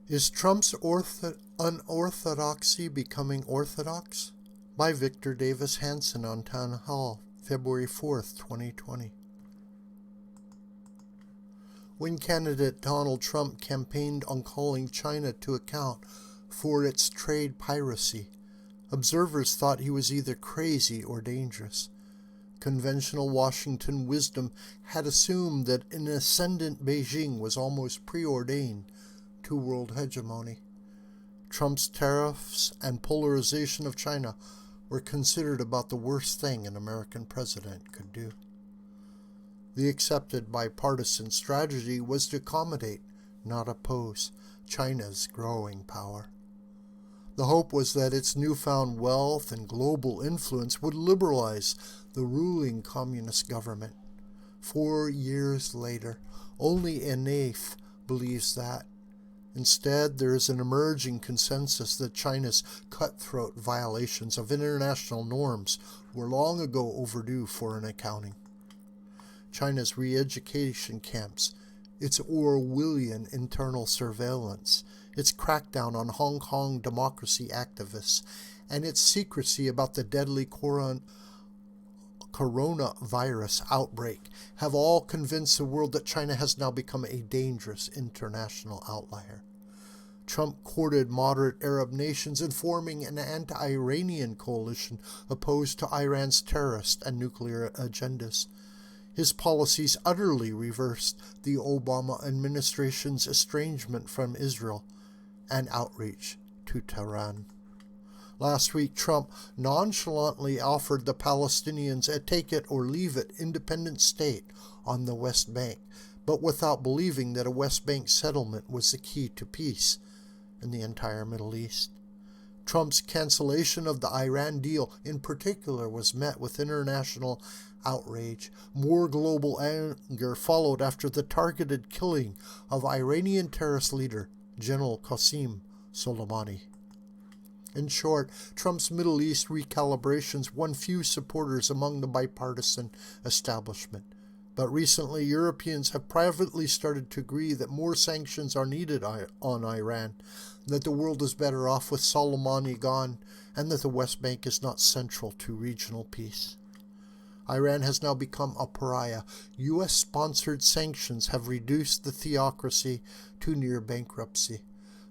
Is Trump's unorthodoxy becoming orthodox? By Victor Davis Hanson on Townhall, February 4th, 2020. When candidate Donald Trump campaigned on calling China to account for its trade piracy, observers thought he was either crazy or dangerous. Conventional Washington wisdom had assumed that an ascendant Beijing was almost preordained to world hegemony. Trump's tariffs and polarization of China were considered about the worst thing an American president could do. The accepted bipartisan strategy was to accommodate, not oppose, China's growing power. The hope was that its newfound wealth and global influence would liberalize the ruling communist government. 4 years later, only a naif believes that. Instead, there is an emerging consensus that China's cutthroat violations of international norms were long ago overdue for an accounting. China's re-education camps, its Orwellian internal surveillance, its crackdown on Hong Kong democracy activists, and its secrecy about the deadly coronavirus outbreak have all convinced the world that China has now become a dangerous international outlier. Trump courted moderate Arab nations in forming an anti-Iranian coalition opposed to Iran's terrorist and nuclear agendas. His policies utterly reversed the Obama administration's estrangement from Israel and outreach to Tehran. Last week, Trump nonchalantly offered the Palestinians a take-it-or-leave-it independent state on the West Bank, but without believing that a West Bank settlement was the key to peace in the entire Middle East. Trump's cancellation of the Iran deal in particular was met with international outrage. More global anger followed after the targeted killing of Iranian terrorist leader General Qasem Soleimani. In short, Trump's Middle East recalibrations won few supporters among the bipartisan establishment. But recently, Europeans have privately started to agree that more sanctions are needed on Iran, that the world is better off with Soleimani gone, and that the West Bank is not central to regional peace. Iran has now become a pariah. U.S.-sponsored sanctions have reduced the theocracy to near bankruptcy.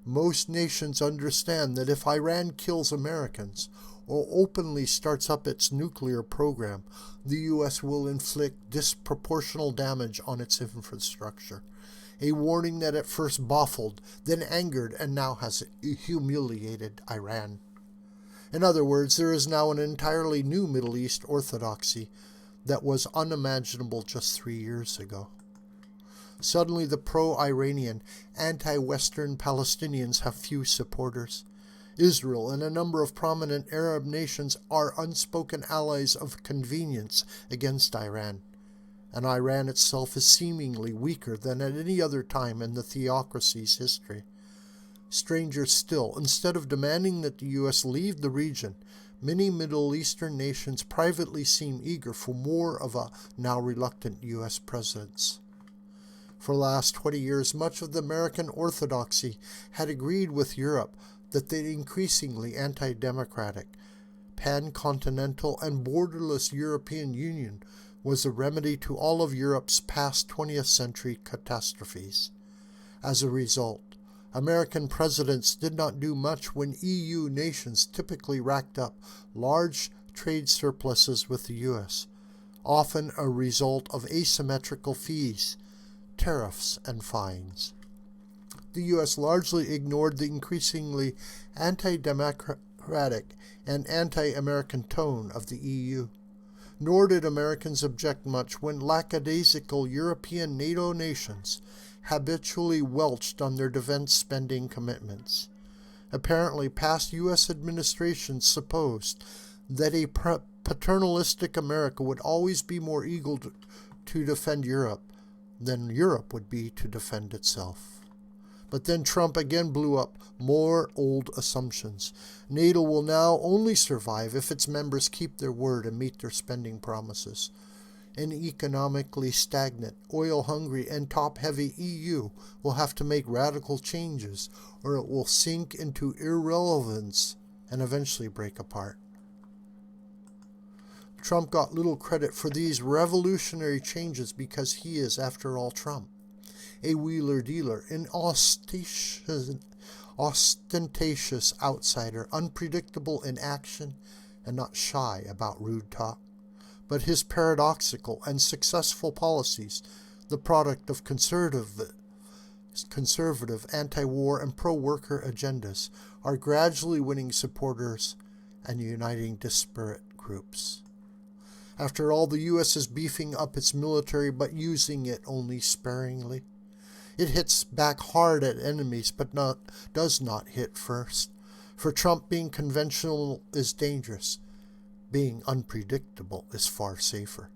Most nations understand that if Iran kills Americans or openly starts up its nuclear program, the U.S. will inflict disproportional damage on its infrastructure. A warning that at first baffled, then angered, and now has humiliated Iran. In other words, there is now an entirely new Middle East orthodoxy that was unimaginable just 3 years ago. Suddenly, the pro-Iranian, anti-Western Palestinians have few supporters. Israel and a number of prominent Arab nations are unspoken allies of convenience against Iran, and Iran itself is seemingly weaker than at any other time in the theocracy's history. Stranger still, instead of demanding that the U.S. leave the region, many Middle Eastern nations privately seem eager for more of a now reluctant U.S. presence. For the last 20 years, much of the American orthodoxy had agreed with Europe that the increasingly anti-democratic, pan-continental and borderless European Union was a remedy to all of Europe's past 20th century catastrophes. As a result, American presidents did not do much when EU nations typically racked up large trade surpluses with the U.S., often a result of asymmetrical fees, tariffs, and fines. The U.S. largely ignored the increasingly anti-democratic and anti-American tone of the EU. Nor did Americans object much when lackadaisical European NATO nations habitually welched on their defense spending commitments. Apparently, past U.S. administrations supposed that a paternalistic America would always be more eager to defend Europe than Europe would be to defend itself. But then Trump again blew up more old assumptions. NATO will now only survive if its members keep their word and meet their spending promises. An economically stagnant, oil-hungry, and top-heavy EU will have to make radical changes, or it will sink into irrelevance and eventually break apart. Trump got little credit for these revolutionary changes because he is, after all, Trump, a wheeler-dealer, an ostentatious outsider, unpredictable in action and not shy about rude talk. But his paradoxical and successful policies, the product of conservative anti-war and pro-worker agendas, are gradually winning supporters and uniting disparate groups. After all, the U.S. is beefing up its military but using it only sparingly. It hits back hard at enemies but does not hit first. For Trump, being conventional is dangerous. Being unpredictable is far safer.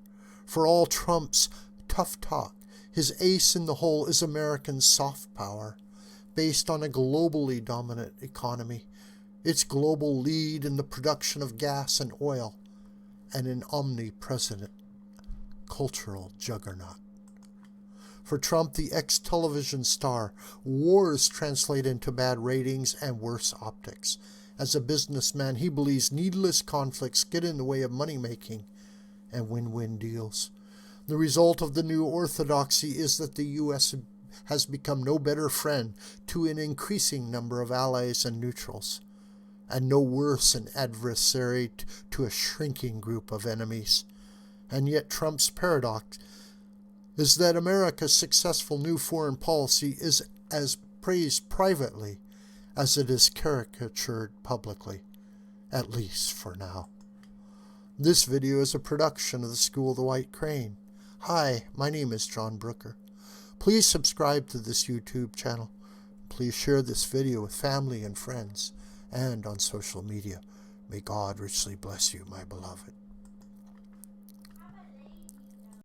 For all Trump's tough talk, his ace in the hole is American soft power, based on a globally dominant economy, its global lead in the production of gas and oil, and an omnipresent cultural juggernaut. For Trump, the ex-television star, wars translate into bad ratings and worse optics. As a businessman, he believes needless conflicts get in the way of money-making and win-win deals. The result of the new orthodoxy is that the U.S. has become no better friend to an increasing number of allies and neutrals, and no worse an adversary to a shrinking group of enemies. And yet Trump's paradox is that America's successful new foreign policy is as praised privately as it is caricatured publicly, at least for now. This video is a production of the School of the White Crane. Hi, my name is John Brooker. Please subscribe to this YouTube channel. Please share this video with family and friends and on social media. May God richly bless you, my beloved.